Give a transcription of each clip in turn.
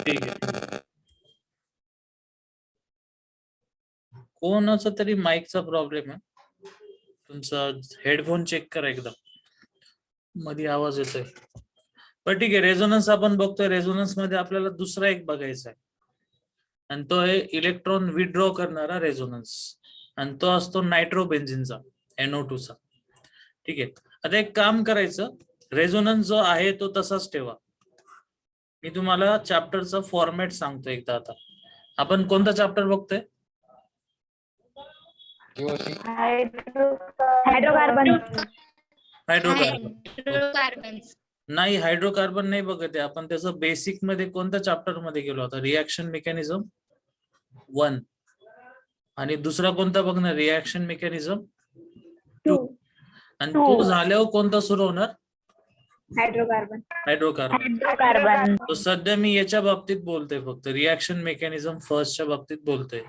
ठीक आहे. कोणाचा तरी माईकचा प्रॉब्लेम आहे. तुमचा हेडफोन चेक करा एकदा, मध्ये आवाज येतोय. पण ठीक आहे, रेझोनन्स आपण बघतोय. रेझोनन्स मध्ये आपल्याला दुसरा एक बघायचा आहे, आणि तो आहे इलेक्ट्रॉन विड्रॉ करणारा रेझोनन्स, आणि तो असतो नायट्रोबेन्झिनचा, NO2 चा. ठीक आहे. आता एक काम करायचं, रेझोनन्स जो आहे तो तसाच ठेवा. मी तुम्हाला चॅप्टरचा फॉर्मॅट सांगतो एकदा. आता आपण कोणता चॅप्टर बघतोय? हायड्रोकार्बन. हायड्रोकार्बन नाही, हायड्रोकार्बन नाही बघत आहे आपण. त्याचं बेसिक मध्ये कोणत्या चॅप्टर मध्ये गेलो आता? Reaction mechanism 1. आणि दुसरा कोणता बघणार? Reaction mechanism 2. आणि तो झाल्यावर कोणता सुरू होणार? हायड्रोकार्बन. हायड्रोकार्बन. तो सध्या मी याच्या बाबतीत बोलतोय, फक्त रिॲक्शन मेकॅनिझम फर्स्टच्या बाबतीत बोलतोय.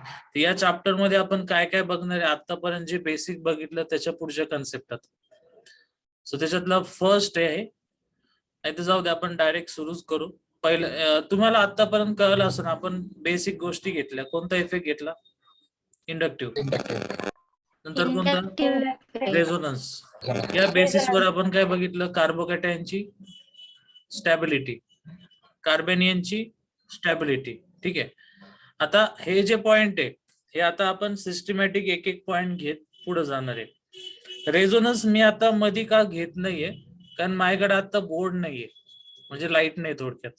या चॅप्टर मध्ये आपण काय काय बघणार आहे? आतापर्यंत जे बेसिक बघितलं त्याच्या पुढच्या कन्सेप्टात. सो त्याच्यातला फर्स्ट आहे, नाही तर जाऊ दे, आपण डायरेक्ट सुरूच करू. पहिलं तुम्हाला आतापर्यंत कळलं असं, आपण बेसिक गोष्टी घेतल्या. कोणता इफेक्ट घेतला? इंडक्टिव्ह. नंतर कोणता? रेझोनन्स. या बेसिसवर आपण काय बघितलं? कार्बोकॅटायनची स्टॅबिलिटी, कार्बेनियनची स्टॅबिलिटी. ठीक आहे. आता हे जे पॉइंट आहे, हे आता आपण सिस्टमॅटिक एक एक पॉइंट घेत पुढे जाणार आहे. रेझोनन्स मी आता मध्ये का घेत नाहीये, कारण माझ्याकडे आता बोर्ड नाहीये, म्हणजे लाईट नाही थोडक्यात.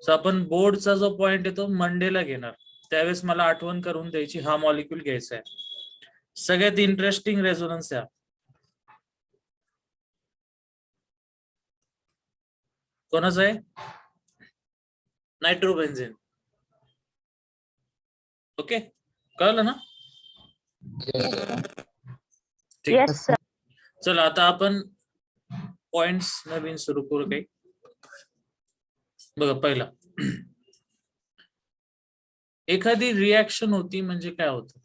सो आपण बोर्डचा जो पॉइंट आहे तो मंडेला घेणार. त्यावेळेस मला आठवण करून द्यायची, हा मॉलिक्यूल घ्यायचा आहे. सगळ्यात इंटरेस्टिंग रेझोनन्स आहे. कोणाचा आहे? नायट्रोबेन्झिन. ओके, कळलं ना? ठीक आहे. चला आता आपण पॉइंट्स नवीन सुरू करू काही. बघा, पहिला, एखादी रिॲक्शन होती म्हणजे काय होतं?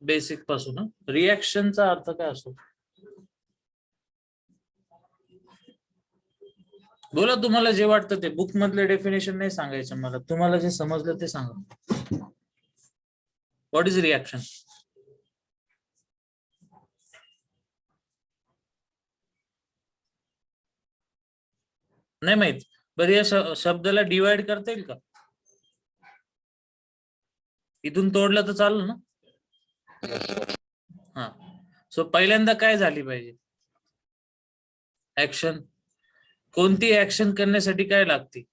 बेसिक पासून. रिॲक्शनचा अर्थ काय असतो? बोला, तुम्हाला जे वाटतं ते. बुक मधले डेफिनेशन नाही सांगायचं मला, तुम्हाला जे समजलं ते सांगा. What is reaction? नाही माहित? बरं, या शब्दाला डिवाइड करता येईल का? इथून तोडलं तर चालेल ना? हा. सो पहिल्यांदा काय झाली पाहिजे? ऍक्शन. कोणती ऍक्शन करण्यासाठी काय लागते?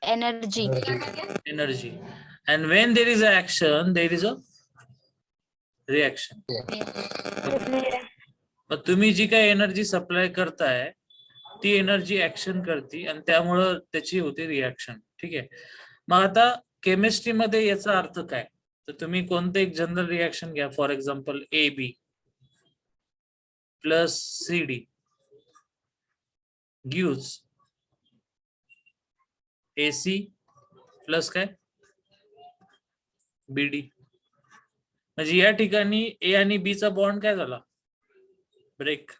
Energy. Energy. And when there is a action, there is a reaction. मग तुम्ही जी काही एनर्जी सप्लाय करताय ती एनर्जी ऍक्शन करते, आणि त्यामुळं त्याची होते रिॲक्शन. ठीक आहे. मग आता केमिस्ट्री मध्ये याचा अर्थ काय? तर तुम्ही कोणतं एक जनरल रिॲक्शन घ्या. For example AB plus CD gives AC plus काय? BD. म्हणजे या ठिकाणी A आणि B चा बॉन्ड काय झाला? ब्रेक.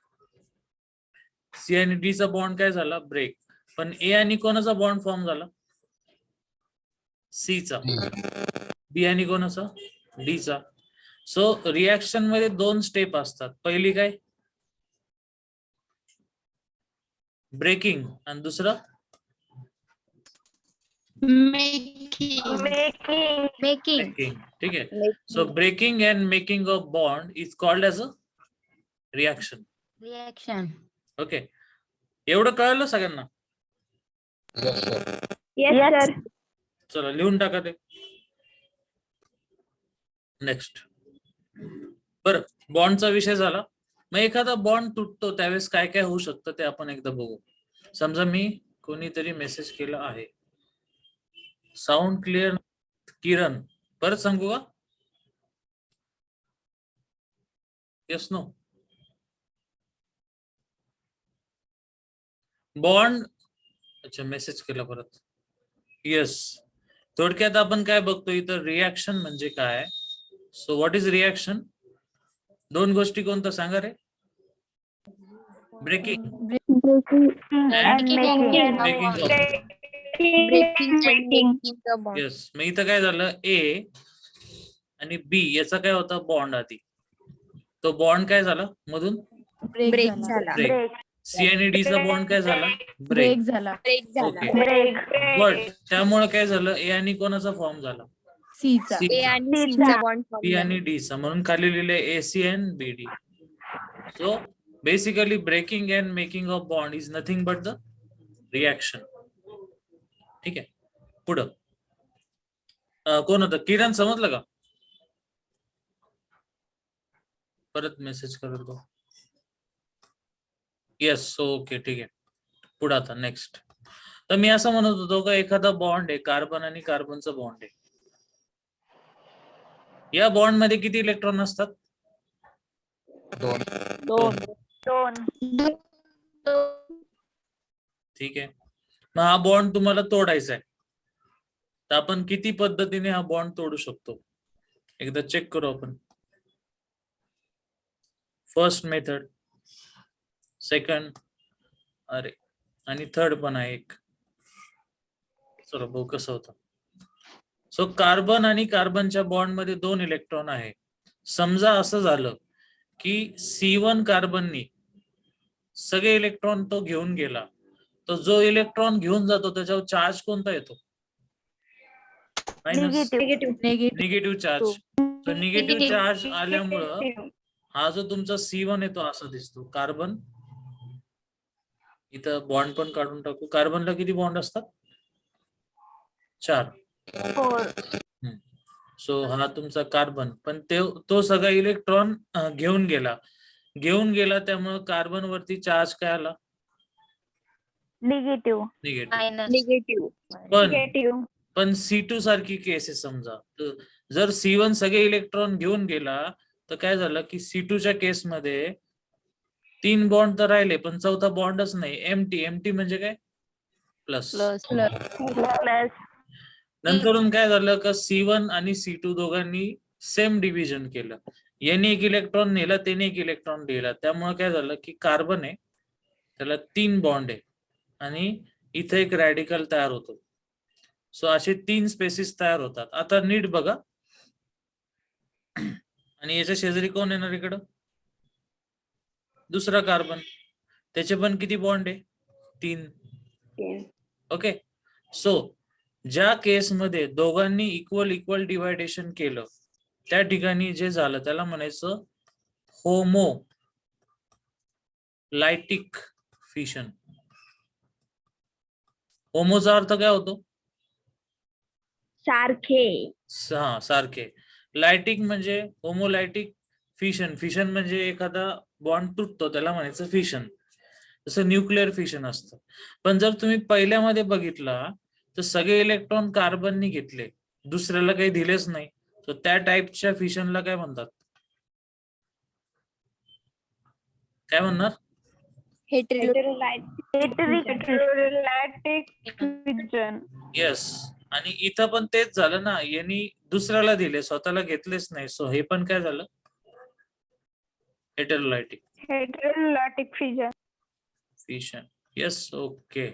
C आणि D चा बॉन्ड काय झाला? ब्रेक. पण A आणि कोणाचा बॉन्ड फॉर्म झाला? C चा. B आणि कोणाचा? D चा. सो रिॲक्शन मध्ये 2 स्टेप असतात. पहिली काय? ब्रेकिंग. आणि दुसरं मेकिंग. ठीक आहे. So breaking and making of bond is called as a reaction. Okay, एवढं कळलं सगळ्यांना? Yes sir. चला लिहून टाका ते. नेक्स्ट. बरं, बॉन्डचा विषय झाला. मग एखादा बॉन्ड तुटतो त्यावेळेस काय काय होऊ शकतं ते आपण एकदा बघू. समजा मी कोणीतरी मेसेज केला आहे. Sound clear? किरण, परत सांगू का? Yes no? बॉन्ड. अच्छा, मेसेज केला परत. येस. थोडक्यात आपण काय बघतो इथं? रिॲक्शन म्हणजे काय? So what is reaction? 2 गोष्टी कोणतं सांगा रे? Breaking and making. Making yes. मग इथं काय झालं, ए आणि बी याचा काय होता बॉन्ड आधी, तो बॉन्ड काय झाला मधून ब्रेक झाला. ब्रेक. सी आणि डी चा बॉन्ड काय झाला ब्रेक ब्रेक. झाला. ओके. Break. बट त्यामुळे काय झालं, ए आणि कोणाचा फॉर्म झाला सीचा. C. ए आणि सी चा बॉन्ड बी आणि डी चा, म्हणून खाली लिहिले AC and BD. So basically breaking and making of bond is nothing but the reaction. ठीक आहे. पुढं कोण होतं, किरण, समजलं का? परत मेसेज करत तो. येस, ओके, ठीक आहे. पुढे आता नेक्स्ट. तर मी असं म्हणत होतो का एखादा बॉन्ड आहे, कार्बन आणि कार्बनचा बॉन्ड आहे. या बॉन्ड मध्ये किती इलेक्ट्रॉन असतात? दोन. ठीक आहे. मग हा बॉन्ड तुम्हाला तोडायचा आहे, तर आपण किती पद्धतीने हा बॉन्ड तोडू शकतो एकदा चेक करू आपण. फर्स्ट मेथड, सेकंड, अरे आणि थर्ड पण आहे एक. चला बघू कसं होतं. सो कार्बन आणि कार्बनच्या बॉन्ड मध्ये 2 इलेक्ट्रॉन आहे. समजा असं झालं की C1 कार्बननी सगळे इलेक्ट्रॉन तो घेऊन गेला, तर जो इलेक्ट्रॉन घेऊन जातो त्याच्यावर चार्ज कोणता येतो? Negative charge. तर निगेटिव्ह चार्ज आल्यामुळं हा जो तुमचा C1 येतो असा दिसतो. कार्बन, इथं बॉन्ड पण काढून टाकू. कार्बनला किती बॉन्ड असतात? 4. सो हा तुमचा कार्बन, पण तो सगळा इलेक्ट्रॉन घेऊन गेला त्यामुळे कार्बन वरती चार्ज काय आला? निगेटिव्ह. निगेटिव्ह. पण C2 सारखी केस आहे समजा, तर जर C1 सगळे इलेक्ट्रॉन घेऊन गेला तर काय झालं की C2 च्या केसमध्ये 3 बॉन्ड तर राहिले पण चौथा बॉन्डच नाही. एम्प्टी म्हणजे काय? प्लस. नंतरून काय झालं का C1 आणि C2 दोघांनी सेम डिव्हिजन केलं. याने एक इलेक्ट्रॉन नेला, त्याने एक इलेक्ट्रॉन दिला, त्यामुळे काय झालं की कार्बन आहे त्याला 3 बॉन्ड आहे आणि इथे एक रॅडिकल तयार होतो. सो असे 3 स्पेसिस तयार होतात. आता नीट बघा, आणि याच्या शेजारी कोण येणार इकडं? दुसरा कार्बन, त्याचे पण किती बॉन्ड आहे? 3. ओके. सो ज्या केसमध्ये दोघांनी इक्वल डिवायडेशन केलं त्या ठिकाणी जे झालं त्याला म्हणायचं होमोलायटिक फिशन. होमोचा अर्थ काय होतो? सारखे. लायटिक म्हणजे होमोलायटिक फिशन. फिशन म्हणजे एखादा बॉन्ड तुटतो त्याला म्हणायचं फिशन. जसं न्यूक्लिअर फिशन असतं. पण जर तुम्ही पहिल्यामध्ये बघितला तर सगळे इलेक्ट्रॉन कार्बननी घेतले, दुसऱ्याला काही दिलेच नाही, तर त्या टाईपच्या फिशनला काय म्हणतात? काय म्हणणार? येस. आणि इथं पण तेच झालं ना, यांनी दुसऱ्याला दिले, स्वतःला घेतलेच नाही. सो हे पण काय झालं? हेटेरोलायटिक फिशन. Yes, okay.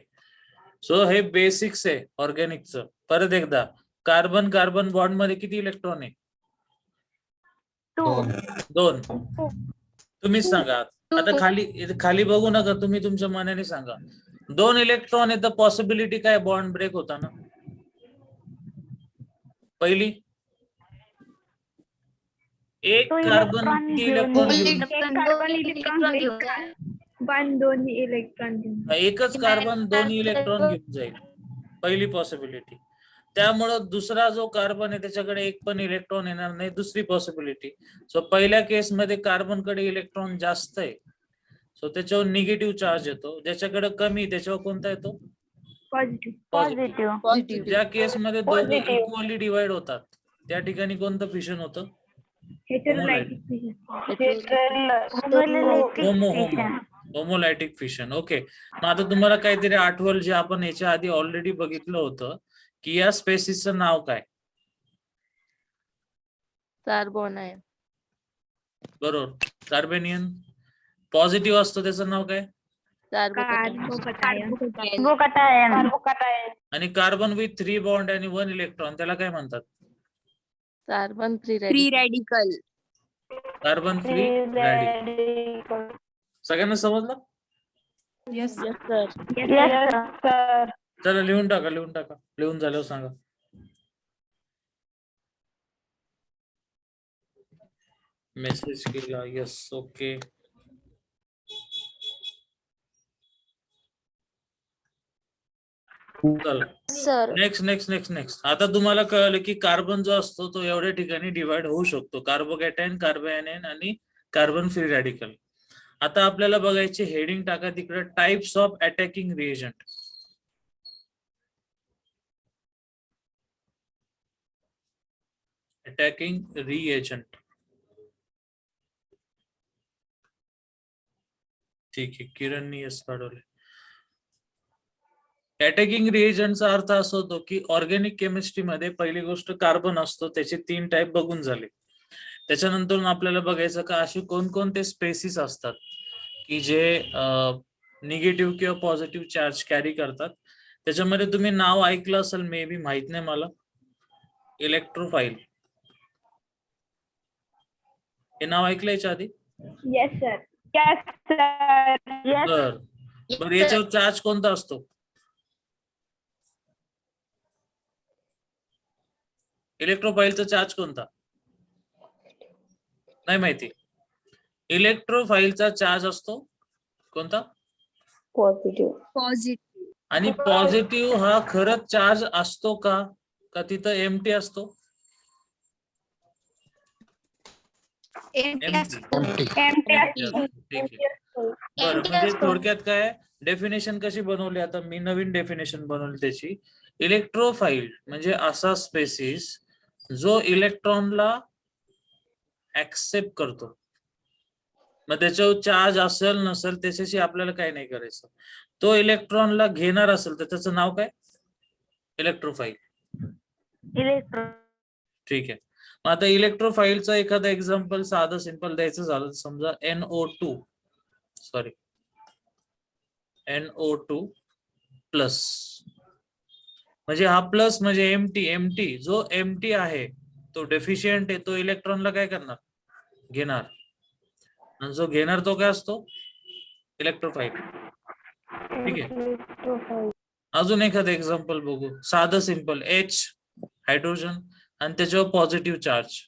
सो हे बेसिक्स आहे ऑर्गॅनिकचं. परत एकदा, कार्बन कार्बन बॉन्ड मध्ये किती इलेक्ट्रॉन आहे? 2. तुम्हीच सांगा. आता खाली बघू नका, तुम्ही तुमच्या मनाने सांगा. 2 इलेक्ट्रॉन आहे तर पॉसिबिलिटी काय बॉन्ड ब्रेक होताना? पहिली, एक कार्बन किती इलेक्ट्रॉन घेऊन? एकच कार्बन 2 इलेक्ट्रॉन घेऊन जाईल, पहिली पॉसिबिलिटी. त्यामुळं दुसरा जो कार्बन आहे त्याच्याकडे एक पण इलेक्ट्रॉन येणार नाही, दुसरी पॉसिबिलिटी. सो पहिल्या केसमध्ये कार्बन कडे इलेक्ट्रॉन जास्त आहे, सो त्याच्यावर निगेटिव्ह चार्ज येतो. ज्याच्याकडे कमी त्याच्यावर कोणता येतो? पॉझिटिव्ह. ज्या केसमध्ये दोघे इक्वली डिवाइड होतात त्या ठिकाणी कोणतं फिशन होतं? होमोलायटिक फिशन. ओके. मग आता तुम्हाला काहीतरी आठवल जे आपण याच्या आधी ऑलरेडी बघितलं होतं की या स्पेसिसचं नाव काय? कार्बन आहे. बरोबर. कार्बेनियन. पॉझिटिव्ह असतो त्याचं नाव काय? कार्बोकॅटायन. आणि कार्बन विथ 3 बॉन्ड आणि 1 इलेक्ट्रॉन त्याला काय म्हणतात? Carbon free free radical. Radical. Carbon free radical. सगळ्यांना समजलं? येस. Yes sir. चला लिहून टाका. लिहून झाल्यावर सांगा. मेसेज केला. यस. ओके. चला सर. नेक्स्ट. आता तुम्हाला कळलं की कार्बन जो असतो तो एवढ्या ठिकाणी डिवाइड होऊ शकतो. कार्बोकॅटायन, कार्बोएनायन आणि कार्बन फ्री रॅडिकल. आता आपल्याला बघायचे हेडिंग टाका तिकडे, types of attacking reagent. Attacking reagent. ठीक आहे, किरणनी यस काढवले. अटॅकिंग रिएजंटचा अर्थ असा होतो की ऑर्गॅनिक केमिस्ट्रीमध्ये पहिली गोष्ट कार्बन असतो, त्याचे 3 टाईप बघून झाले. त्याच्यानंतर आपल्याला बघायचं का असे कोणकोणते स्पेसिस असतात की जे निगेटिव्ह किंवा पॉझिटिव्ह चार्ज कॅरी करतात. त्याच्यामध्ये तुम्ही नाव ऐकलं असेल, मे बी, माहित नाही मला, इलेक्ट्रोफाईल. हे नाव ऐकलं याच्या आधी? Yes sir. बरं, याच्यावर चार्ज कोणता असतो? इलेक्ट्रोफाईलचा चार्ज कोणता? नाही माहिती. इलेक्ट्रोफाईलचा चार्ज असतो कोणता? पॉझिटिव्ह. आणि पॉझिटिव्ह हा खरंच चार्ज असतो का तिथं एम्प्टी असतो? एम्प्टी असतो. ठीक आहे. बरं, म्हणजे थोडक्यात काय डेफिनेशन कशी बनवली? आता मी नवीन डेफिनेशन बनवली त्याची. इलेक्ट्रोफाईल म्हणजे असा स्पेसिस जो इलेक्ट्रॉनला ऍक्सेप्ट करतो. मग त्याच्यावर चार्ज असेल नसेल त्याच्याशी आपल्याला काही नाही करायचं. तो इलेक्ट्रॉनला घेणार असेल तर त्याचं नाव काय? इलेक्ट्रोफाईल. ठीक आहे. मग आता इलेक्ट्रोफाईलचं एखादं एक्झाम्पल साधं सिंपल द्यायचं झालं, समजा NO2 प्लस. म्हणजे हा प्लस म्हणजे एम्प्टी. जो एम्प्टी आहे तो डेफिशियंट आहे, तो इलेक्ट्रॉनला काय करणार? घेणार. आणि जो घेणार तो काय असतो? इलेक्ट्रोफाईल. ठीक आहे. अजून एखादं एक्झाम्पल बघू, साधं सिंपल. H हायड्रोजन आणि त्याच्यावर पॉझिटिव्ह चार्ज.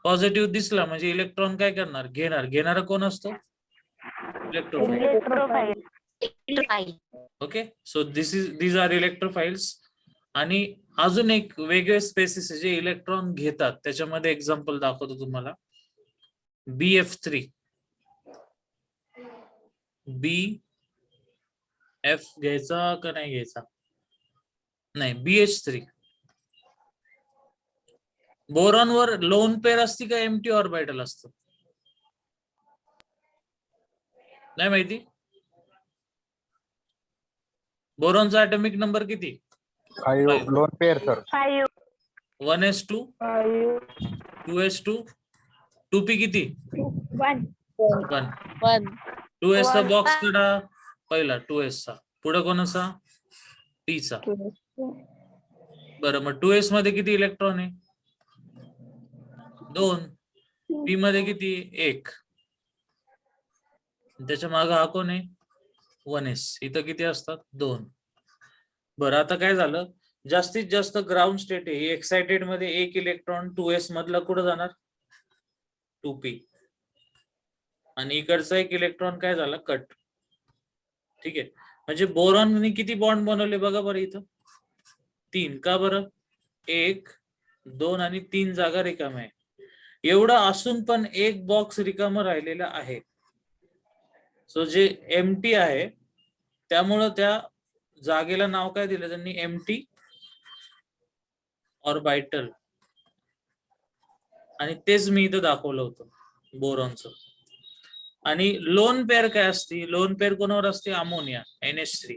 पॉझिटिव्ह दिसला म्हणजे इलेक्ट्रॉन काय करणार? घेणार कोण असतो? Electrophile. Okay, so these are electrophiles. आणि अजून एक वेगळे स्पेसिस जे इलेक्ट्रॉन घेतात त्याच्यामध्ये एक्झाम्पल दाखवतो तुम्हाला. BF3. BF घ्यायचा का नाही घ्यायचा? नाही, BH3. बोरॉन वर लोन पेअर असते का एम्प्टी ऑर्बिटल असतं? नाही माहिती. बोरॉनचा ॲटॉमिक नंबर किती? 5 lone pair sir. 1s2, 2s2, 2p किती? 1. 2s चा बॉक्स काढा पहिला, 2s चा. पुढे कोणाचा? p चा. बरं, मग 2s मध्ये किती इलेक्ट्रॉन आहे? 2. p मध्ये किती? 1. त्याच्या मागे हा कोण आहे? 1s. इथं किती असतात? 2. बरं, आता काय झालं? जास्तीत जास्त ग्राउंड स्टेट आहे एक्साइटेड मध्ये 1 इलेक्ट्रॉन 2s मधला कुठं जाणार? 2p. आणि इकडचा 1 इलेक्ट्रॉन काय झाला? कट. ठीक आहे. म्हणजे बोरॉनने किती बॉन्ड बनवले बघा बरं इथं? 3. का बरं? 1, 2 आणि 3 जागा रिकाम्या आहे. एवढं असून पण एक बॉक्स रिकामं राहिलेला आहे. सो जे एम्प्टी आहे त्यामुळं त्या जागेला नाव काय दिलं त्यांनी? Empty orbital. आणि तेच मी इथं दाखवलं होतं बोरॉनचं. आणि लोन पेअर काय असते? लोन पेअर कोणावर असते? Ammonia, NH3.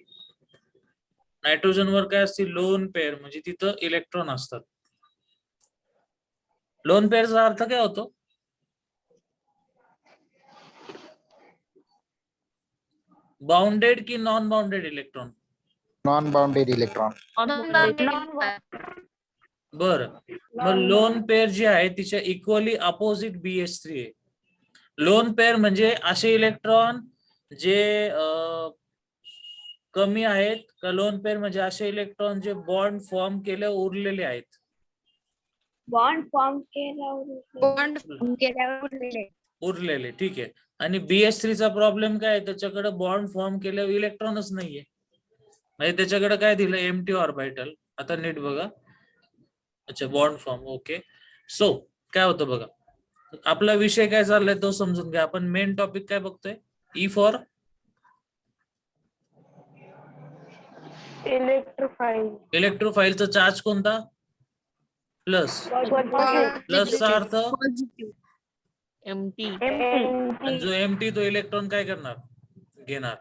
नायट्रोजन वर काय असते? लोन पेअर म्हणजे तिथं इलेक्ट्रॉन असतात. लोन पेअरचा अर्थ काय होतो? बाउंडेड की non bounded electron? Non bounded electron. बरं, मग लोन पेअर जी आहे तिच्या इक्वली अपोजिट BH3 आहे. लोन पेअर म्हणजे असे इलेक्ट्रॉन जे कमी आहेत का? लोन पेअर म्हणजे असे इलेक्ट्रॉन जे बॉन्ड फॉर्म केले उरलेले आहेत. बॉन्ड फॉर्म केल्यावर उरलेले, ठीक आहे. आणि BH3 चा प्रॉब्लेम काय आहे? त्याच्याकडे बॉन्ड फॉर्म केल्यावर इलेक्ट्रॉनच नाहीये, म्हणजे त्याच्याकडे काय दिलं? Empty orbital. आता नीट बघा. अच्छा, बॉन्ड फॉर्म. ओके, सो काय होतं बघा, आपला विषय काय चाललाय तो समजून घ्या. आपण मेन टॉपिक काय बघतोय? E for electrophile. इलेक्ट्रोफाइलचा चार्ज कोणता? प्लस. प्लसचा अर्थ एमटी. आणि जो एम्प्टी तो इलेक्ट्रॉन काय करणार? घेणार.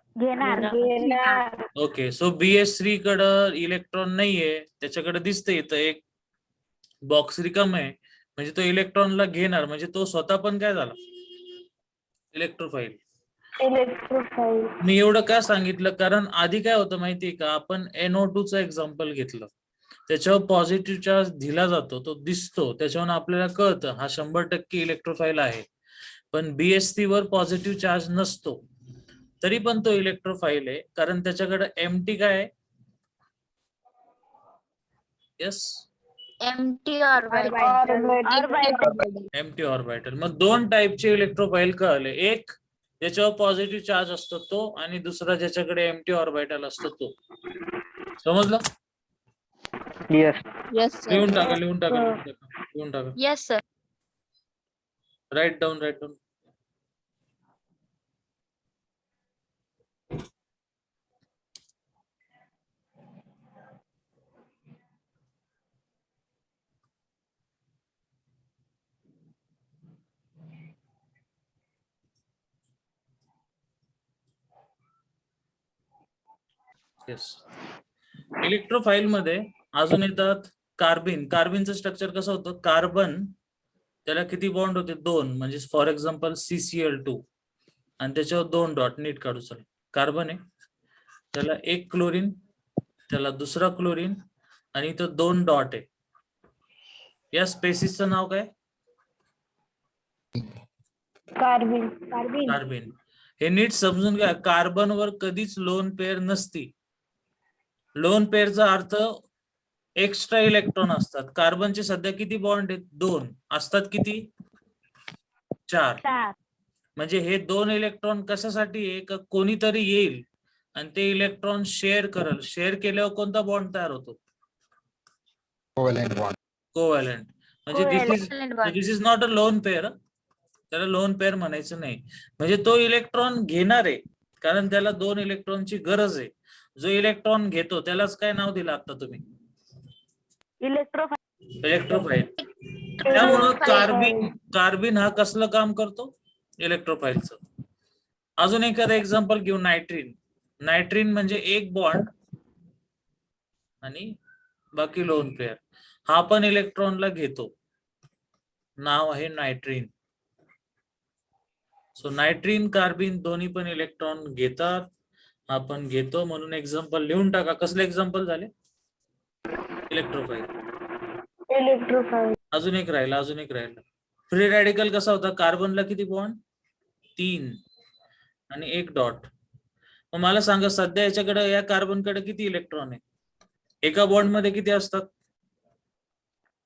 ओके, सो BH3 कडे इलेक्ट्रॉन नाहीये, त्याच्याकडे दिसतंय इथं एक बॉक्स रिकाम आहे, म्हणजे तो इलेक्ट्रॉनला घेणार, म्हणजे तो स्वतः पण काय झाला? इलेक्ट्रोफाइल. मी एवढं का सांगितलं? कारण आधी काय होतं माहितीये का, आपण NO2 चं एक्झाम्पल घेतलं, त्याच्यावर पॉझिटिव्ह चार्ज दिला जातो, तो दिसतो, त्याच्यावर आपल्याला कळतं हा 100% इलेक्ट्रोफाइल आहे. पण BH3 वर पॉझिटिव्ह चार्ज नसतो, तरी पण तो इलेक्ट्रोफाइल आहे, कारण त्याच्याकडे एम्प्टी काय आहे? Yes, empty orbital. Empty orbital. मग दोन टाईपचे इलेक्ट्रोफाइल कळले, एक ज्याच्यावर पॉझिटिव्ह चार्ज असतो तो, आणि दुसरा ज्याच्याकडे एम्प्टी ऑर्बिटल असतो तो. समजलं? Yes. Yes sir. लिहून टाका, लिहून टाका, लिहून टाका. Yes sir. Write down, write down. Yes. Electrophile मध्ये अजून येतात कार्बिन. कार्बिनचं स्ट्रक्चर कसं होतं? कार्बन, त्याला किती बॉन्ड होते? 2. म्हणजे फॉर एक्झाम्पल CCl2, आणि त्याच्यावर 2 डॉट. नीट काढू. चल, कार्बन आहे, त्याला एक क्लोरीन, त्याला दुसरा क्लोरीन, आणि इथं 2 डॉट आहे. या स्पेसिसचं नाव काय? कार्बिन. कार्बिन. हे नीट समजून घ्या, कार्बन वर कधीच लोन पेअर नसती. लोन पेअरचा अर्थ एक्स्ट्रा इलेक्ट्रॉन असतात. कार्बनचे सध्या किती बॉन्ड आहेत? 2 असतात. किती? 4. म्हणजे हे 2 इलेक्ट्रॉन कशासाठी आहे? का कोणीतरी येईल आणि ते इलेक्ट्रॉन शेअर करेल. शेअर केल्यावर कोणता बॉन्ड तयार होतो? Covalent bond. कोव्हॅलंट. म्हणजे this is not a lone pair. त्याला लोन पेअर म्हणायचं नाही. म्हणजे तो इलेक्ट्रॉन घेणार आहे, कारण त्याला 2 इलेक्ट्रॉनची गरज आहे. जो इलेक्ट्रॉन घेतो त्यालाच काय नाव दिलं आता तुम्ही? इलेक्ट्रोफाइल. त्यामुळं कार्बिन हा कसलं काम करतो? इलेक्ट्रोफाइलचं. अजून एखादं एक्झाम्पल घेऊ. नायट्रीन. नायट्रीन म्हणजे एक बॉन्ड आणि बाकी लोन पेअर. हा पण इलेक्ट्रॉनला घेतो, नाव आहे नायट्रीन. सो नायट्रीन, कार्बिन दोन्ही पण इलेक्ट्रॉन घेतात, आपण घेतो, म्हणून एक्झाम्पल लिहून टाका. कसले एक्झाम्पल झाले? इलेक्ट्रोफाइल. अजून एक राहिला. फ्री रॅडिकल कसा होता? कार्बनला किती बॉन्ड? 3 आणि 1 डॉट. मग मला सांगा, सध्या याच्याकडे, या कार्बनकडे किती इलेक्ट्रॉन आहे? एका बॉन्ड मध्ये किती असतात?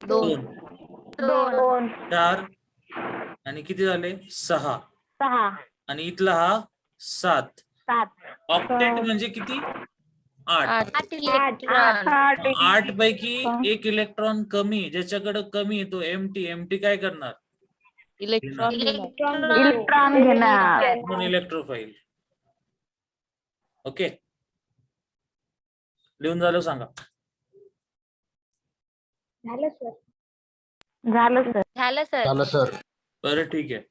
2. 4 आणि किती झाले? 6. आणि इथला हा 7. ऑक्टेट म्हणजे किती? 8. 8 पैकी एक इलेक्ट्रॉन कमी, ज्याच्याकडे कमी तो एम्प्टी काय करणार? इलेक्ट्रॉन. म्हणून इलेक्ट्रोफाइल. ओके, लिहून झालं? सांगा. झालं सर. बरं, ठीक आहे.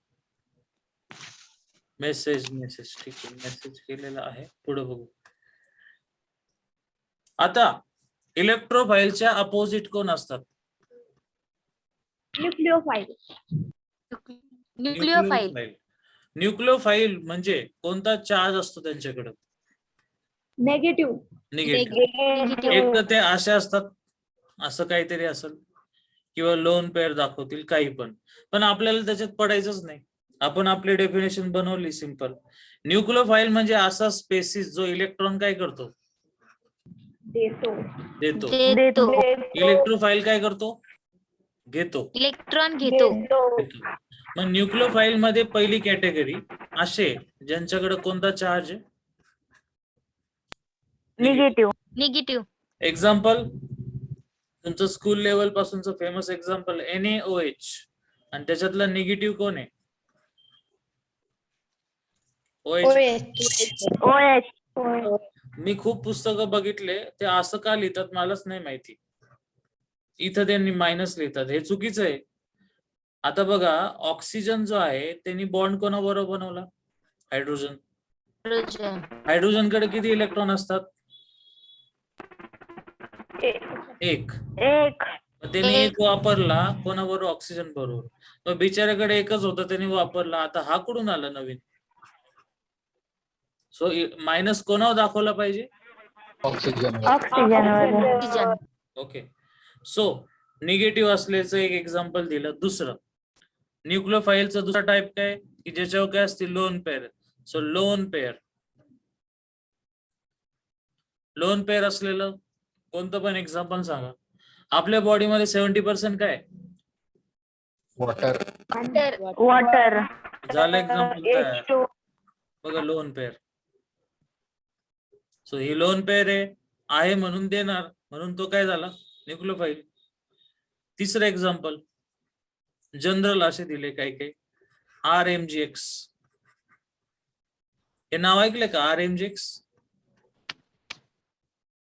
मेसेज ठीक आहे, मेसेज केलेला आहे. पुढे बघू. आता इलेक्ट्रोफाइलच्या अपोजिट कोण असतात? न्यूक्लिओफाइल म्हणजे कोणता चार्ज असतो त्यांच्याकडे? नेगेटिव्ह. निगेटिव्ह. एक तर ते असे असतात, असं काहीतरी असेल, किंवा लोन पेअर दाखवतील, काही पण आपल्याला त्याच्यात पडायचंच नाही. आपण आपली डेफिनेशन बनवली सिंपल. न्यूक्लियोफाइल म्हणजे असा स्पेसिस जो इलेक्ट्रॉन काय करतो, देतो. देतो. इलेक्ट्रोफाइल काय करतो, घेतो. इलेक्ट्रॉन घेतो. मग न्यूक्लियोफाइल मध्ये पहिली कॅटेगरी असे ज्यांच्याकडे कोणता चार्ज आहे, निगेटिव्ह. निगेटिव्ह. एक्झाम्पल तुमचं स्कूल लेवल पासूनचं फेमस एक्झाम्पल NaOH, आणि त्याच्यातला निगेटिव्ह कोण आहे, OH. मी खूप पुस्तकं बघितले, ते असं का लिहितात मलाच नाही माहिती. इथं त्यांनी मायनस लिहितात, हे चुकीचं आहे. आता बघा, ऑक्सिजन जो आहे त्यांनी बॉन्ड कोणाबरोबर बनवला, हायड्रोजन. हायड्रोजन कडे किती इलेक्ट्रॉन असतात, एक. त्यांनी एक वापरला कोणाबरोबर, ऑक्सिजन बरोबर. मग बिचाऱ्याकडे एकच होता, त्यांनी वापरला. आता हा कुठून आला नवीन. सो मायनस कोणावर दाखवला पाहिजे, ऑक्सिजन. ओके. सो निगेटिव्ह असल्याचं एक एक्झाम्पल दिलं. दुसरं, न्यूक्लियोफाइलचा दुसरा टाइप काय, की ज्याच्यावर काय असते, lone pair. So lone pair असलेलं कोणतं पण एक्झाम्पल सांगा. आपल्या बॉडीमध्ये 70% काय, वॉटर. झालं एक्झाम्पल काय बघा, लोन पेअर. सो ही लोन पेअर आहे म्हणून देणार, म्हणून तो काय झाला, न्यूक्लियोफाइल. तिसरं एक्झाम्पल जनरल असे दिले काही RMGX. हे नाव ऐकले का, RMGX?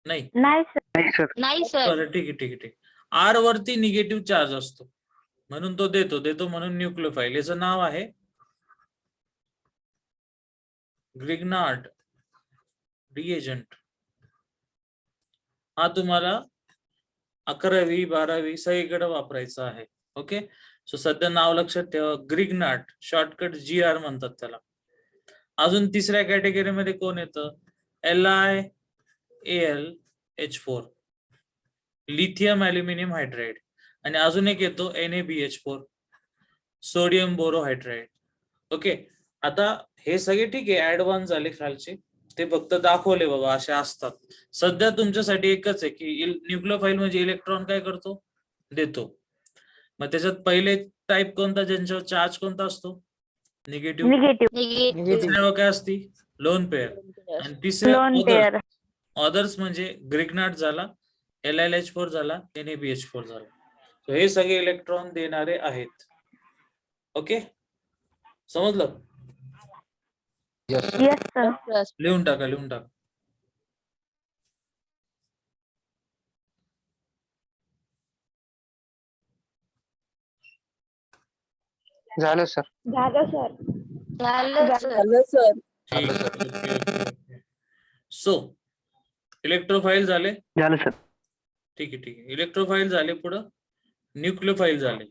नाही सर. बरं, ठीक आहे. R वरती निगेटिव्ह चार्ज असतो म्हणून तो देतो म्हणून न्यूक्लियोफाइल. याचं नाव आहे ग्रिग्नार्ड रिएजंट. हा तुम्हाला 11वी 12वी सगळीकडे वापरायचा आहे. ओके. सो सध्या नाव लक्षात ठेवा, ग्रिग्नार्ड, शॉर्टकट GR म्हणतात त्याला. अजून तिसऱ्या कॅटेगरीमध्ये कोण येतं, LiAlH4, लिथियम अल्युमिनियम हायड्राइड. आणि अजून एक येतो NaBH4, सोडियम बोरोहायड्राइड. ओके. आता हे सगळे ठीक आहे, ऍडव्हान्स झाले खालचे, ते फक्त दाखवले बाबा असे असतात. सध्या तुमच्यासाठी एकच आहे की न्यूक्लियोफाइल म्हणजे इलेक्ट्रॉन काय करतो, देतो. मग त्याच्यात पहिले टाइप कोणता, ज्यांच्यावर चार्ज कोणता असतो, निगेटिव्ह. दुसऱ्यावर काय असती, लोन पेअर. आणि तिसऱ्या ऑदर्स म्हणजे ग्रिग्नार्ड झाला, LiLH4 झाला, NaBH4 झाला. So हे सगळे इलेक्ट्रॉन देणारे आहेत. ओके, समजलं. लिहून टाका. झालं सर. सो इलेक्ट्रोफाइल झाले, झालं सर. ठीक आहे. इलेक्ट्रोफाइल झाले, पुढं न्यूक्लियोफाइल झाले.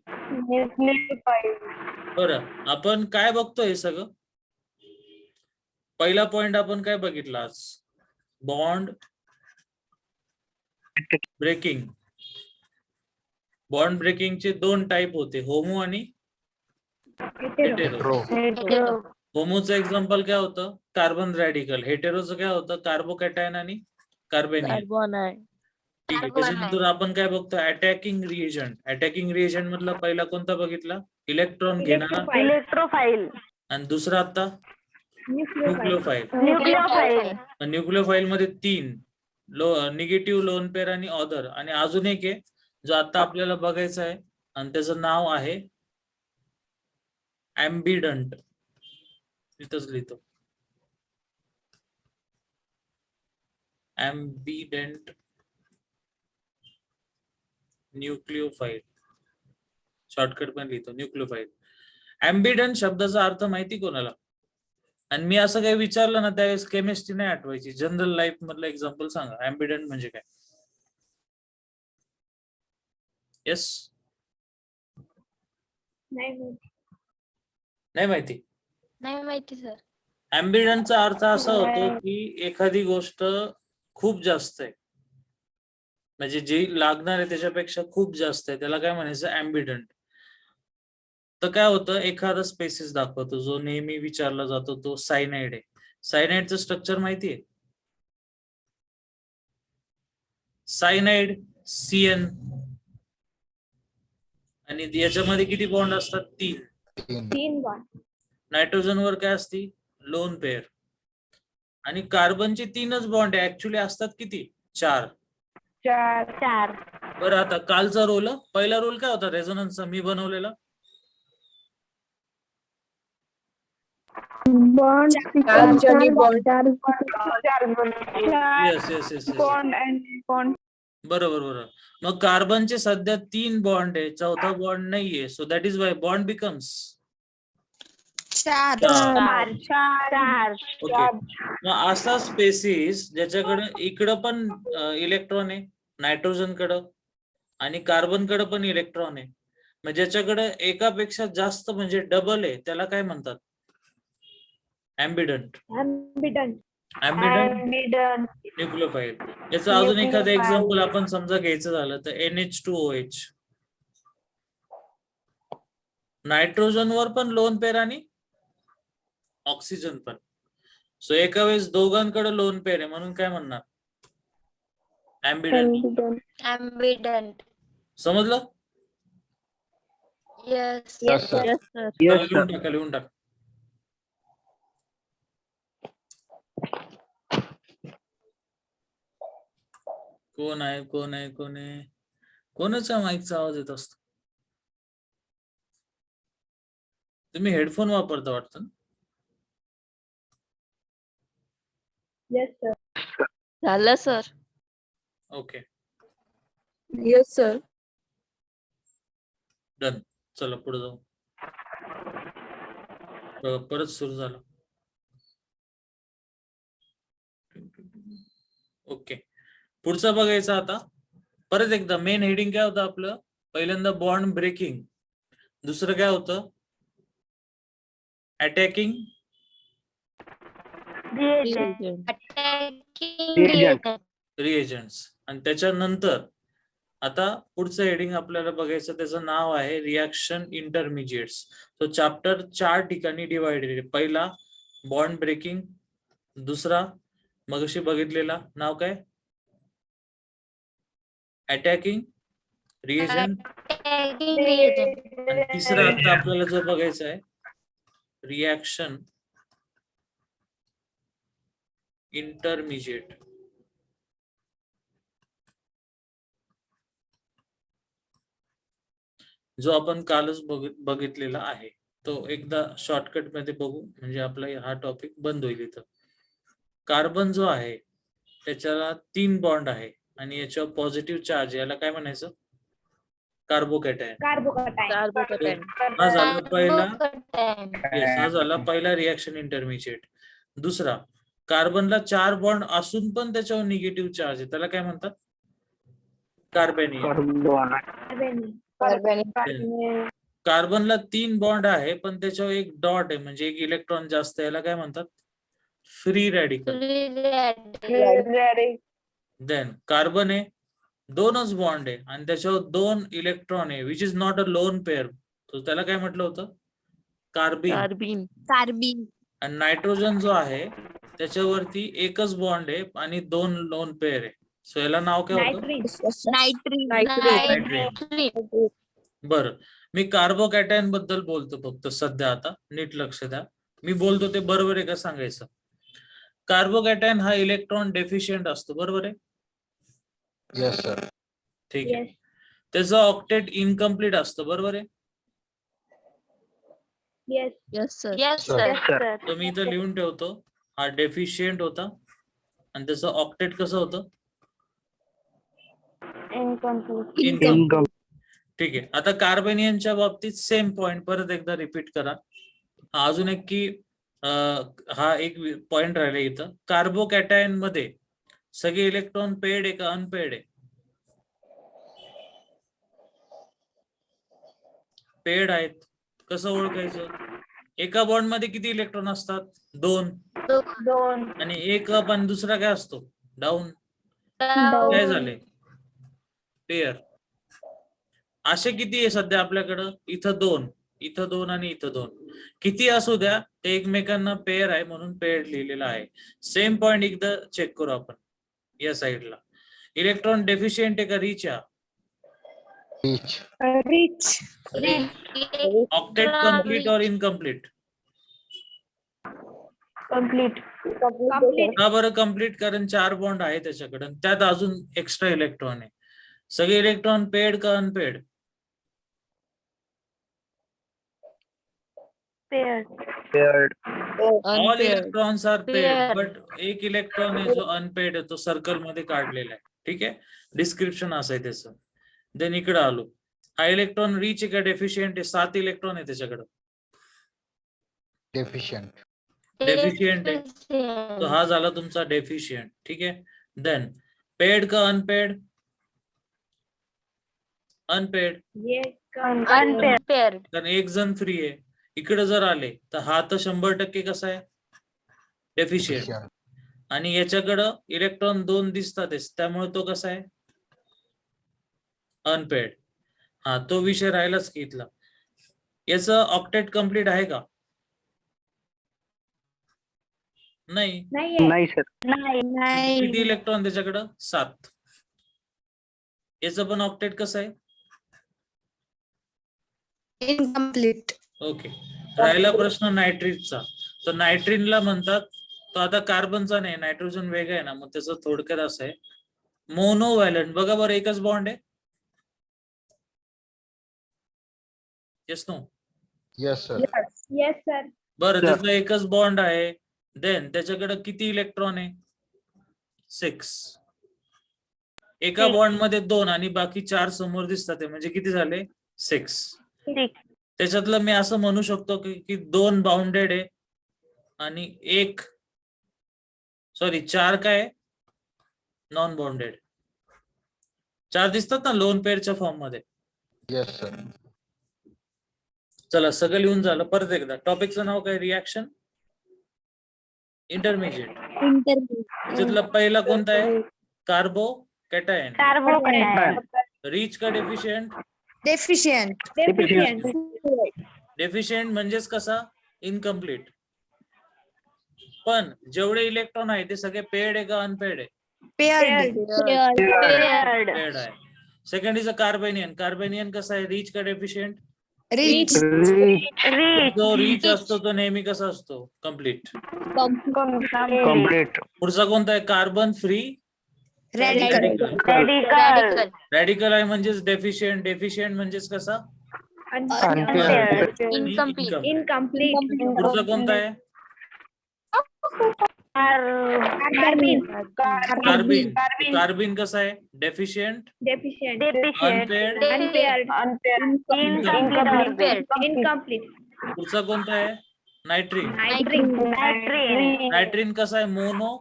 बरं, आपण काय बघतो हे सगळं. पहिला पॉइंट आपण काय बघितला आज, बॉन्ड ब्रेकिंग. बॉन्ड ब्रेकिंगचे 2 टाइप होते, होमो आणि हेटेरो. होमोचं एक्झाम्पल काय होतं, कार्बन रॅडिकल. हेटेरोचं काय होतं, कार्बोकॅटायन आणि कार्बेनियन. ठीक आहे. त्याच्यानंतर आपण काय बघतो, अटॅकिंग रिएजंट मधला पहिला कोणता बघितला, इलेक्ट्रॉन घेणारा, इलेक्ट्रोफाइल. आणि दुसरा आता न्यूक्लियोफाइल. न्यूक्लियोफाइल मध्ये 3 निगेटिव्ह, लोन पेअर आणि ऑदर. आणि अजून एक आहे जो आता आपल्याला बघायचा आहे, आणि त्याचं नाव आहे ऍम्बिडंट. तिथंच लिहितो, ऍम्बिडंट न्यूक्लियोफाइल. शॉर्टकट पण लिहितो, न्यूक्लियोफाइल. ऍम्बिडंट शब्दाचा अर्थ माहिती कोणाला, आणि मी असं काही विचारलं ना त्यावेळेस केमिस्ट्री नाही आठवायची, जनरल लाईफ मधलं एक्झाम्पल सांगा, ऍम्बिडंट म्हणजे काय. येस, नाही माहिती सर. ऍम्बिडंटचा अर्थ असा होतो की एखादी गोष्ट खूप जास्त आहे, म्हणजे जी लागणार आहे त्याच्यापेक्षा खूप जास्त आहे, त्याला काय म्हणायचं ऍम्बिडंट. तर काय होतं, एखादा स्पेसिस दाखवतो जो नेहमी विचारला जातो, तो सायनाइड आहे. सायनाइडचं स्ट्रक्चर माहिती आहे? सायनाइड CN, आणि याच्यामध्ये किती बॉन्ड असतात? 3. 3 बॉन्ड. नायट्रोजनवर काय असती? Lone pair. आणि कार्बनचे 3च बॉन्ड आहे, ऍक्च्युली असतात किती? 4. 4. बरं, आता कालचा रोल, पहिला रोल काय होता रेझोनन्सचा मी बनवलेला? बॉन्ड चार्ज आणि bond. Yes yes yes, bond and bond. बरोबर बरोबर. मग कार्बनचे सध्या 3 बॉन्ड आहे, चौथा बॉन्ड नाहीये, so that is why bond becomes 4. 4. Okay. मग असा स्पेसिस ज्याच्याकडे इकडं पण इलेक्ट्रॉन आहे, नायट्रोजन कडं, आणि कार्बन कडे पण इलेक्ट्रॉन आहे, मग ज्याच्याकडे एकापेक्षा जास्त म्हणजे डबल आहे, त्याला काय म्हणतात? ऍम्बिडंट. न्यूक्लियोफाइल. याचं अजून एखादं एक्झाम्पल आपण समजा घ्यायचं झालं तर NH2OH. नायट्रोजन वर पण लोन पेअर आणि ऑक्सिजन पण, सो एका वेळेस दोघांकडे लोन पेअर आहे, म्हणून काय म्हणणार? ऍम्बिडंट. ऍम्बिडंट. समजलं? येस. Yes, sir. लिहून टाका, लिहून टाका. कोण आहे कोण आहे कोण आहे? कोणाच्या माईकचा आवाज येत असतो? तुम्ही हेडफोन वापरता वाटतं? Yes sir. झालं sir. Okay, yes sir. Done. चला पुढे जाऊ. परत सुरू झालं. ओके, पुढचं बघायचं आता. परत एकदा मेन हेडिंग काय होतं आपलं? पहिल्यांदा बॉन्ड ब्रेकिंग, दुसरं काय होतं? Attacking reagents. आणि त्याच्यानंतर आता पुढचं हेडिंग आपल्याला बघायचं, त्याचं नाव आहे रिॲक्शन इंटरमिजिएट्स. तो चॅप्टर 4 ठिकाणी डिवाइडेड आहे. पहिला बॉन्ड ब्रेकिंग, दुसरा मगाशी बघितलेला नाव काय? अटॅकिंग रिएजंट, आणि तिसरा आता आपल्याला जो बघायचा आहे रिॲक्शन इंटरमिजिएट. जो आपण कालच बघितलेला आहे, तो एकदा शॉर्टकट मध्ये बघू, म्हणजे आपला हा टॉपिक बंद होईल इथं. कार्बन जो आहे त्याच्याला 3 बॉन्ड आहे आणि याच्यावर पॉझिटिव्ह चार्ज, याला काय म्हणायचं? कार्बोकॅटायन. हा झाला पहिला. येस, हा झाला पहिला रिॲक्शन इंटरमिजिएट. दुसरा, कार्बनला 4 बॉन्ड असून पण त्याच्यावर निगेटिव्ह चार्ज आहे, त्याला काय म्हणतात? कार्बेनियन. कार्बनला 3 बॉन्ड आहे पण त्याच्यावर एक डॉट आहे, म्हणजे एक इलेक्ट्रॉन जास्त आहे, याला काय म्हणतात? Free radical. देन कार्बन आहे, 2च बॉन्ड आहे आणि त्याच्यावर 2 इलेक्ट्रॉन आहे, which is not a lone pair, तो त्याला काय म्हटलं होतं? कार्बिन. आणि नायट्रोजन जो आहे त्याच्यावरती एकच बॉन्ड आहे आणि 2 लोन पेअर आहे, सो याला नाव काय होतं? नायट्रीन. बरं, मी कार्बोकॅटायन बद्दल बोलतो फक्त सध्या, आता नीट लक्ष द्या. मी बोलतो ते बरोबर आहे का सांगायचं. कार्बोकॅटायन हा इलेक्ट्रॉन डेफिशियंट असतो, बरोबर आहे? Yes sir. ठीक आहे. त्याचं ऑक्टेट इनकम्प्लीट असतं, बरोबर आहे? Yes sir. तर मी इथं लिहून ठेवतो, हा डेफिशियंट होता आणि त्याचं ऑक्टेट कसं होतं? इनकम्प्लीट. ठीक आहे. आता कार्बेनियनच्या बाबतीत सेम पॉइंट परत एकदा रिपीट करा. अजून एक की हा एक पॉइंट राहिला इथं, कार्बोकॅटायन मध्ये सगळे इलेक्ट्रॉन पेड आहे का अनपेड आहे? पेड आहेत. कसं ओळखायचं? एका बॉन्ड मध्ये किती इलेक्ट्रॉन असतात? 2. दोन. आणि एक अप आणि दुसरा काय असतो? डाऊन. काय झाले? पेअर. असे किती आहे सध्या आपल्याकडं? इथं 2, इथं 2 आणि इथं 2. किती असू द्या ते एकमेकांना पेअर आहे म्हणून पेअर लिहिलेला आहे. सेम पॉइंट एकदा चेक करू आपण या साईडला. इलेक्ट्रॉन डेफिशियंट आहे का रिच आहे? Reach. Rich. ऑक्टेट कम्प्लीट और इनकम्प्लीट? कंप्लीट. का बरं कम्प्लीट? कारण 4 बॉन्ड आहे त्याच्याकडे, त्यात अजून एक्स्ट्रा इलेक्ट्रॉन आहे. सगळे इलेक्ट्रॉन पेड का unpaired? Paired. All electrons are paired, Paired. But एक इलेक्ट्रॉन आहे जो अनपेड आहे, तो सर्कल मध्ये काढलेला आहे. ठीक आहे, डिस्क्रिप्शन असं आहे त्याचं. देन इकडे आलो. हा इलेक्ट्रॉन रिच आहे का डेफिशियंट आहे? 7 इलेक्ट्रॉन आहे त्याच्याकडे. Deficient. डेफिशियंट आहे, तो हा झाला तुमचा डेफिशियंट. ठीक आहे. देन पेड का अनपेड? Unpaired, Unpaired. कारण एक जण फ्री आहे. इकडे जर आले तर हा तर 100% कसा आहे? डेफिशियंट. Deficient. आणि याच्याकडं इलेक्ट्रॉन 2 दिसतातच, त्यामुळे तो कसा आहे? अनपेड. हा तो विषय राहिलाच की इथला. याचं ऑक्टेट कम्प्लीट आहे का? नाही. नाही सर. नाही. किती इलेक्ट्रॉन त्याच्याकडं? 7. याचं पण ऑक्टेट कसं आहे? Incomplete. ओके. राहिला प्रश्न नायट्रिनचा. तर नायट्रिनला म्हणतात, तो आता कार्बनचा नाही, नायट्रोजन वेगळा आहे ना, मग त्याचं थोडक्यात असं आहे मोनोव्हॅलंट. बघा बरं, एकच बॉन्ड आहे. Yes no? Yes, sir. Yes, sir. बरं, त्याचा एकच बॉन्ड आहे. देन त्याच्याकडे किती इलेक्ट्रॉन आहे? 6. एका बॉन्ड मध्ये 2 आणि बाकी 4 समोर दिसतात, म्हणजे किती झाले? 6. त्याच्यातलं मी असं म्हणू शकतो की 2 बाउंडेड आहे आणि 4 काय? Non bounded. 4 दिसतात ना लोन पेअरच्या फॉर्म मध्ये. Yes, sir. चला सगळं लिहून झालं. परत एकदा टॉपिकचं नाव काय? Reaction intermediate. त्याच्यातला पहिला कोणता आहे? कार्बो कॅटायन. रिच का डेफिशियंट? Deficient. डेफिशियंट म्हणजेच कसा? इनकम्प्लीट. पण जेवढे इलेक्ट्रॉन आहे ते सगळे पेड आहे का अनपेड आहे? Paired. पेड आहे. Second is a carbanion. Carbanion कसा आहे? रिच का डेफिशियंट? Rich. जो रिच असतो तो नेहमी कसा असतो? कम्प्लीट. कंप्लीट. पुढचा कोणता आहे? Carbon free Radical. Radical. Radical आहे म्हणजेच डेफिशियंट. डेफिशियंट म्हणजेच कसा? Incomplete. Incomplete. पुढचा कोणता आहे? Carbon. कार्बिन. कार्बिन कसा आहे? Deficient, Deficient. Unpaid. Unpaired. Incomplete. पुढचा कोणता आहे? नायट्रिन. Nitrogen. नायट्रिन कसा आहे? मोनो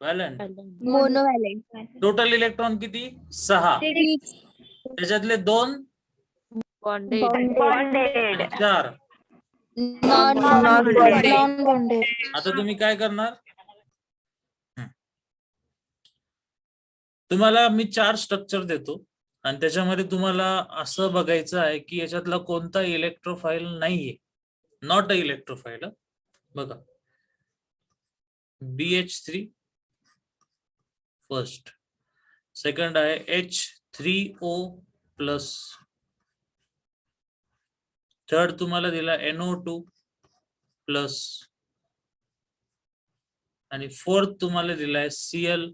व्हॅलंट. Monovalent. टोटल इलेक्ट्रॉन किती? 6. त्याच्यातले 2 Bonded. आणि 4. Non-bonded. आता तुम्ही काय करणार? तुम्हाला मी 4 स्ट्रक्चर देतो आणि त्याच्यामध्ये तुम्हाला असं बघायचं आहे की याच्यातला कोणता इलेक्ट्रोफाईल नाहीये. Not a इलेक्ट्रोफाईल. बघा, BH3 फर्स्ट. सेकंड आहे H3O+. थर्ड तुम्हाला दिला NO2+. आणि फोर्थ तुम्हाला दिलाय Cl+.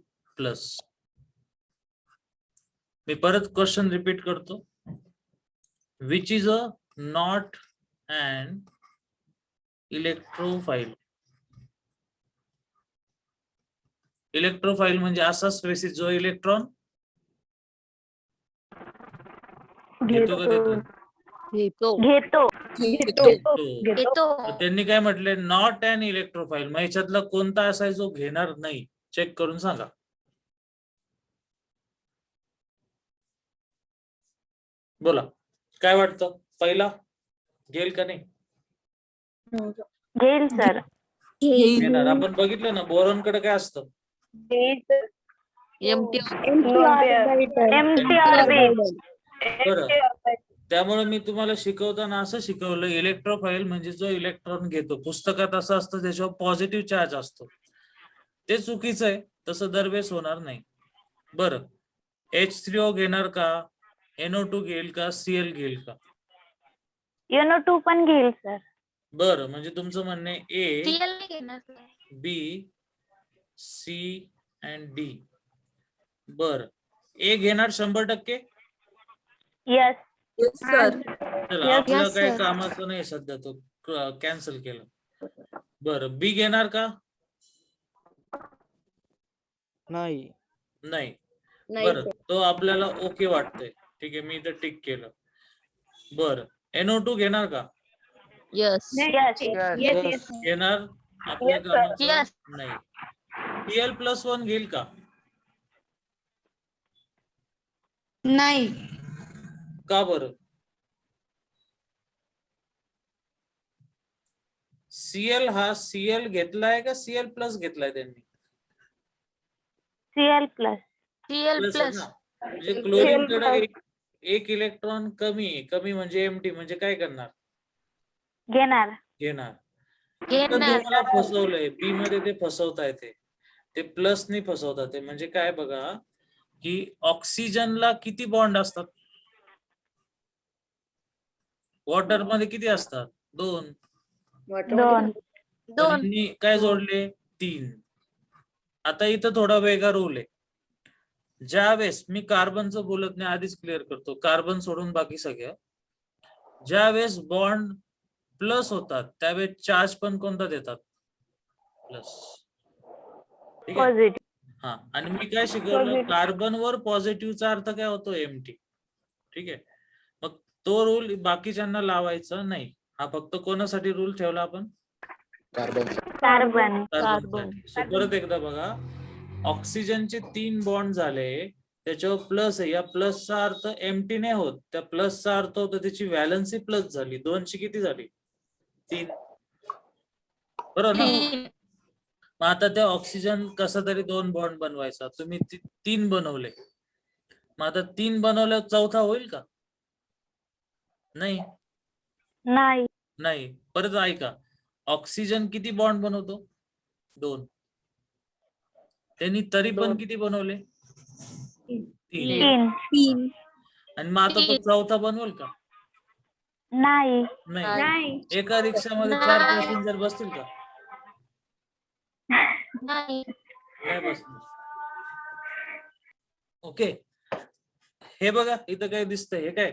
मी परत क्वेश्चन रिपीट करतो. Which is a not and इलेक्ट्रोफाईल. इलेक्ट्रोफाईल म्हणजे असा स्पेसिस जो इलेक्ट्रॉन घेतो का देतो? घेतो. तर त्यांनी काय म्हटले? Not and इलेक्ट्रोफाईल. मग याच्यातला कोणता असा आहे जो घेणार नाही? चेक करून सांगा. बोला, काय वाटतं? पहिला घेईल का नाही? घेईल सर. घेणार. आपण बघितलं ना बोरॉन कडे काय असतं? Empty empty orbit. बरं. त्यामुळे मी तुम्हाला शिकवताना असं शिकवलं, इलेक्ट्रोफाईल म्हणजे जो इलेक्ट्रॉन घेतो. पुस्तकात असं असतं त्याच्यावर पॉझिटिव्ह चार्ज असतो. ते चुकीचं आहे, तसं दरवेळेस होणार नाही. बरं, H3O घेणार का, NO2 घेईल का, Cl घेईल का? NO2 पण घेईल सर. बरं, म्हणजे तुमचं म्हणणं आहे A, सीएल नाही घेणार sir. B, C and D. बरं, A घेणार 100%? यस. चला, आपलं Yes, काही sir. कामाचं नाही सध्या, तो कॅन्सल केलं. बरं, B घेणार का? नाही. नाही. नाही बरं, sir. तो आपल्याला ओके वाटतंय. ठीक आहे, मी इथं टिक केलं. बरं, NO2 घेणार का? Yes. यस. घेणार? आपल्या Yes, sir. कामाचं Yes. नाही. Cl+1 घेईल का? नाही. का बरं? Cl हा Cl घेतलाय का Cl+ घेतलाय त्यांनी? Cl plus. सीएल Plus आहे प्लस ना. म्हणजे क्लोरीन कडे एक इलेक्ट्रॉन कमी आहे. कमी म्हणजे एमटी, म्हणजे काय करणार? घेणार. घेणार. घेणार. तुम्हाला फसवलंय, बी मध्ये ते फसवता येते, ते प्लसनी फसवतात. ते म्हणजे काय बघा, की ऑक्सिजनला किती बॉन्ड असतात? वॉटर मध्ये किती असतात? 2. 2. त्यांनी काय जोडले? 3. आता इथं थोडा वेगळा रूल आहे. ज्या वेळेस मी कार्बनचं बोलत नाही, आधीच क्लिअर करतो, कार्बन सोडून बाकी सगळ्या, ज्या वेळेस बॉन्ड प्लस होतात त्यावेळेस चार्ज पण कोणता देतात? प्लस. ठीक आहे. पॉझिटिव्ह. हा, आणि मी काय शिकवलं, कार्बन वर पॉझिटिव्हचा अर्थ काय होतो? एमटी. ठीक आहे. मग तो रूल बाकीच्यांना लावायचा नाही. हा फक्त कोणासाठी रूल ठेवला आपण? कार्बन. कार्बन. कार्बनसाठी. सो परत एकदा बघा, ऑक्सिजनचे 3 बॉन्ड झाले, त्याच्यावर प्लस आहे. या प्लसचा अर्थ एमटी नाही होत, त्या प्लसचा अर्थ होतो त्याची व्हॅलन्सी प्लस झाली. 2 ची किती झाली? 3. बरोबर ना? मग आता त्या ऑक्सिजन कसा तरी 2 बॉन्ड बनवायचा, तुम्ही 3 बनवले. मग आता 3 बनवल्यावर चौथा होईल का? नाही. नाही. नाही. परत ऐका, ऑक्सिजन किती बॉन्ड बनवतो? 2. त्यांनी तरी पण किती बनवले? 3. 3. आणि मग आता तो चौथा बनवेल का? नाही. नाही. नाही. एका रिक्षामध्ये 4 नाही. पॅसेंजर बसतील का? नाही. नाही बसतील. ओके, हे बघा इथं काय दिसतंय? हे काय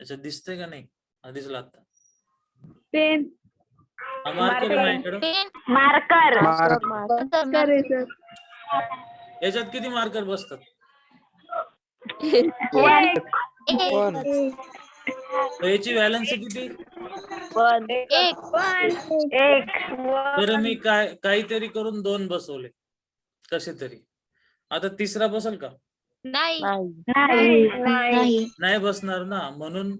याच्यात दिसतंय का नाही? आधीच लागतं. पेन. हा मार्कर आहे माझ्याकडं. पेन. मार्कर. याच्यात किती मार्कर बसतात? एक. पण तर याची व्हॅलन्सी किती? एक. बरं, मी काहीतरी करून 2 बसवले कसे तरी. आता तिसरा बसल का? नाही. नाही. नाही बसणार ना, म्हणून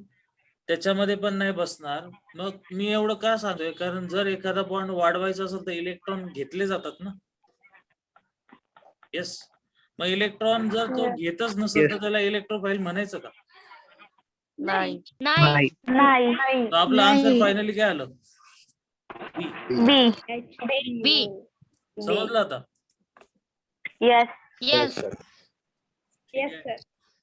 त्याच्यामध्ये पण नाही बसणार. मग मी एवढं का सांगतोय, कारण जर एखादा बॉन्ड वाढवायचा असेल तर इलेक्ट्रॉन घेतले जातात ना. येस. मग इलेक्ट्रॉन जर तो घेतच नसेल तर त्याला इलेक्ट्रोफाईल म्हणायचं का? नाही. नाही. नाही. तर आपलं आन्सर फायनली काय आलं? बी. बी. समजलं आता? यस. येस. सर. ठीक आहे.